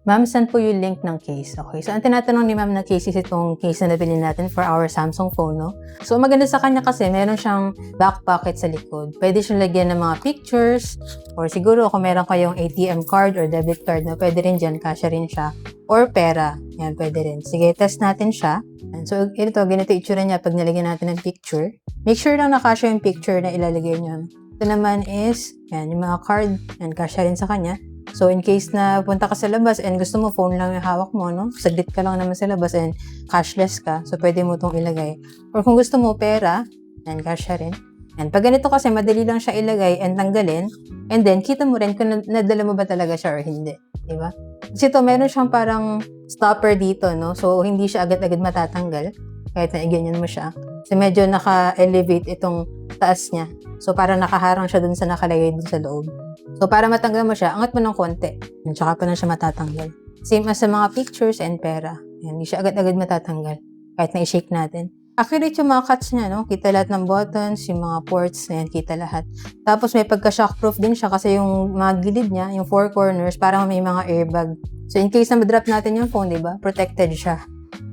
Ma'am, saan po yung link ng case? Okay, so ang tinatanong ni ma'am na case is itong case na nabili natin for our Samsung phone, no? So maganda sa kanya kasi meron siyang back pocket sa likod. Pwede siyang lagyan ng mga pictures or siguro kung meron kayong ATM card or debit card na pwede rin dyan, kasya rin siya. Or pera, yan pwede rin. Sige, test natin siya. And so ito, ganito itsura niya pag nilagyan natin ng picture. Make sure lang nakasya yung picture na ilalagay niyo. Ito naman is, yan, yung mga card, yan, kasya rin sa kanya. So, in case na punta ka sa labas and gusto mo, phone lang yung hawak mo, no? Saglit ka lang naman sa labas and cashless ka. So, pwede mo itong ilagay. Or kung gusto mo, pera, and cash rin. And pag ganito kasi, madali lang siya ilagay and tanggalin. And then, kita mo rin kung nadala mo ba talaga siya or hindi. Diba? Kasi ito, meron siyang parang stopper dito, no? So, hindi siya agad-agad matatanggal. Kahit na iganyan mo siya. So, medyo naka-elevate itong taas niya. So, parang nakaharang siya dun sa nakalagay dun sa loob. So, para matanggal mo siya, angat mo ng konti. At saka pa na siya matatanggal. Same as sa mga pictures and pera. Yan, hindi siya agad-agad matatanggal. Kahit na i-shake natin. Accurate yung mga cuts niya, no? Kita lahat ng buttons, yung mga ports, yan, kita lahat. Tapos may pagka-shockproof din siya kasi yung mga gilid niya, yung four corners, parang may mga airbag. So, in case na ma-drop natin yung phone, diba? Protected siya.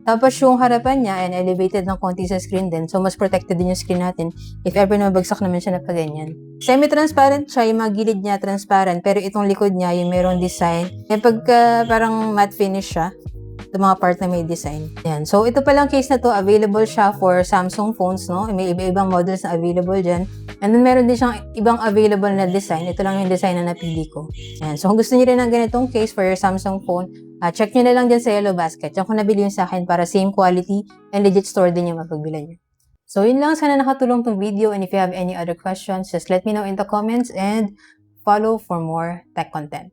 Tapos yung harapan niya and elevated ng konti sa screen din. So, mas protected din yung screen natin if ever na mabagsak naman siya na pa ganyan. Semi-transparent siya, yung mga gilid niya transparent, pero itong likod niya, yung merong design. Yung pagka parang matte finish siya, ito mga part na may design. Yan. So, ito palang case na to, available siya for Samsung phones, no? May iba-ibang models na available dyan. And then, meron din siyang ibang available na design. Ito lang yung design na napili ko. Yan. So, kung gusto niyo rin ng ganitong case for your Samsung phone, check nyo na lang dyan sa Yellow Basket. Diyan ko nabili yung sa akin para same quality and legit store din yung mapagbilan nyo. So, yun lang. Sana nakatulong tong video. And if you have any other questions, just let me know in the comments and follow for more tech content.